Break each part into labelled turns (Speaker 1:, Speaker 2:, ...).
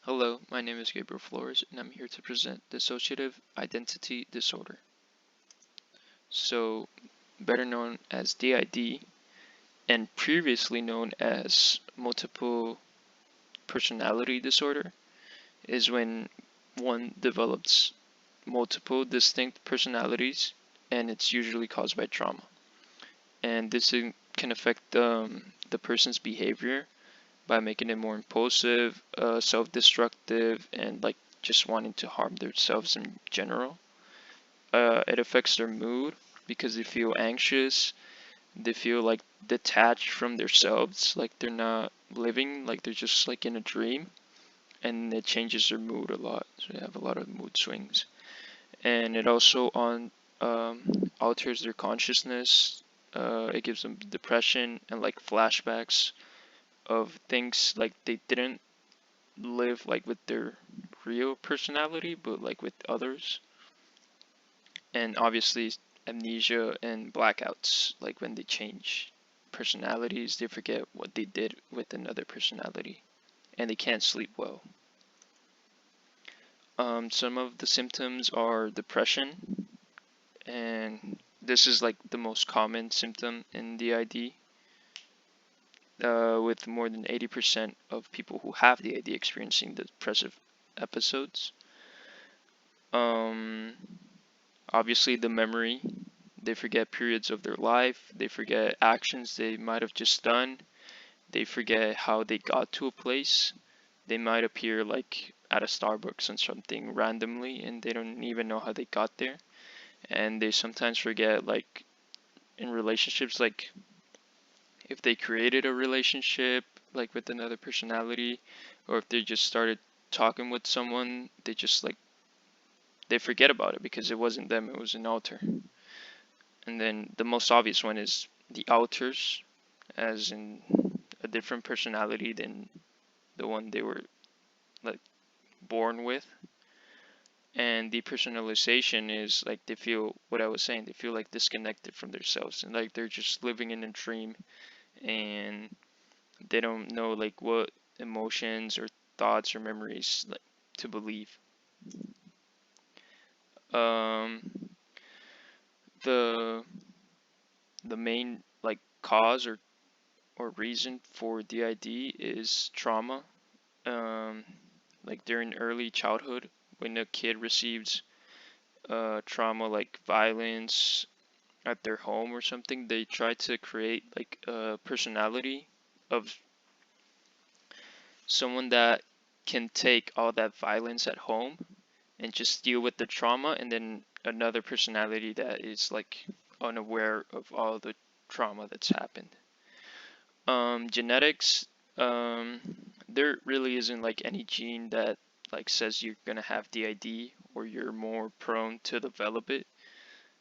Speaker 1: Hello, my name is Gabriel Flores, and I'm here to present dissociative identity disorder. So, better known as DID, and previously known as multiple personality disorder, is when one develops multiple distinct personalities, and it's usually caused by trauma. And this can affect the person's behavior by making it more impulsive, self-destructive, and like just wanting to harm themselves in general. It affects their mood because they feel anxious, they feel like detached from themselves, like they're not living, like they're just like in a dream, and it changes their mood a lot. So they have a lot of mood swings, and it also alters their consciousness. It gives them depression and like flashbacks of things like they didn't live like with their real personality, but like with others. And obviously, amnesia and blackouts, like when they change personalities, they forget what they did with another personality, and they can't sleep well. Some of the symptoms are depression, and this is like the most common symptom in DID. With more than 80% of people who have DID experiencing depressive episodes. Um, Obviously, the memory. They forget periods of their life. They forget actions they might have just done. They forget how they got to a place. They might appear like at a Starbucks or something randomly and they don't even know how they got there. And they sometimes forget like in relationships, like if they created a relationship like with another personality, or if they just started talking with someone, they just like they forget about it because it wasn't them, it was an alter. And then the most obvious one is the alters, as in a different personality than the one they were like born with. And depersonalization is like they feel what I was saying, they feel like disconnected from themselves and like they're just living in a dream, and they don't know like what emotions or thoughts or memories like to believe. Um, the the main like cause or reason for DID is trauma. Um, like during early childhood, when a kid receives trauma like violence at their home or something, they try to create like a personality of someone that can take all that violence at home and just deal with the trauma, and then another personality that is like unaware of all the trauma that's happened. Genetics, um, there really isn't like any gene that like says you're gonna have DID or you're more prone to develop it.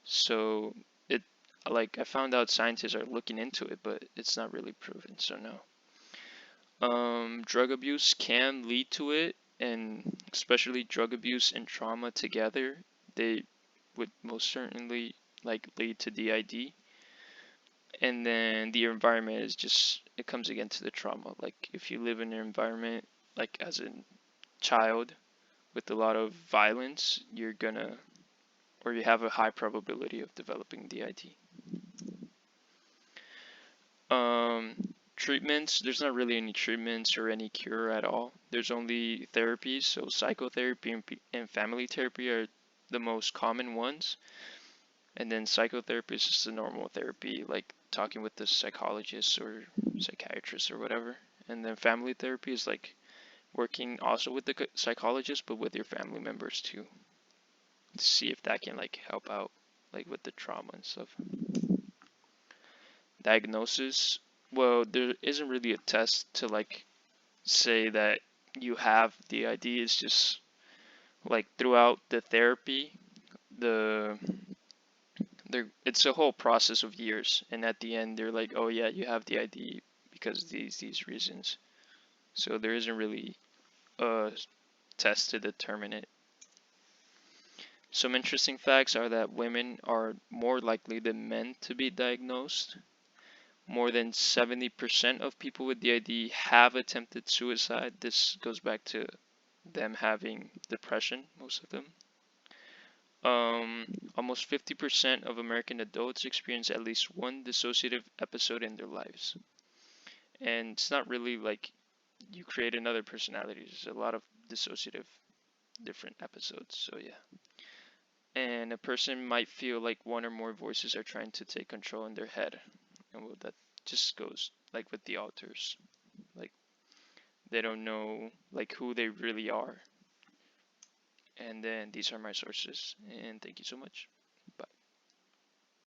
Speaker 1: So it like I found out scientists are looking into it, but it's not really proven. So no. Drug abuse can lead to it, and especially drug abuse and trauma together, they would most certainly like lead to DID. And then the environment is just it comes again to the trauma. Like if you live in an environment like as a child with a lot of violence, you're gonna or you have a high probability of developing DID. Um, Treatments, there's not really any treatments or any cure at all. There's only therapies, so psychotherapy and family therapy are the most common ones. And then psychotherapy is just a normal therapy, like talking with the psychologist or psychiatrist or whatever. And then family therapy is like working also with the psychologist, but with your family members too, to see if that can like help out, like with the trauma and stuff. Diagnosis, well, there isn't really a test to like say that you have DID. It's just like throughout the therapy, the it's a whole process of years, and at the end they're like, oh yeah, you have DID because these reasons. So there isn't really a test to determine it. Some interesting facts are that women are more likely than men to be diagnosed. More than 70% of people with DID have attempted suicide. This goes back to them having depression, most of them. Almost 50% of American adults experience at least one dissociative episode in their lives. And it's not really like you create another personality. There's a lot of dissociative different episodes. So yeah. And a person might feel like one or more voices are trying to take control in their head. And well, that just goes like with the authors. Like they don't know like who they really are. And then these are my sources. And thank you so much.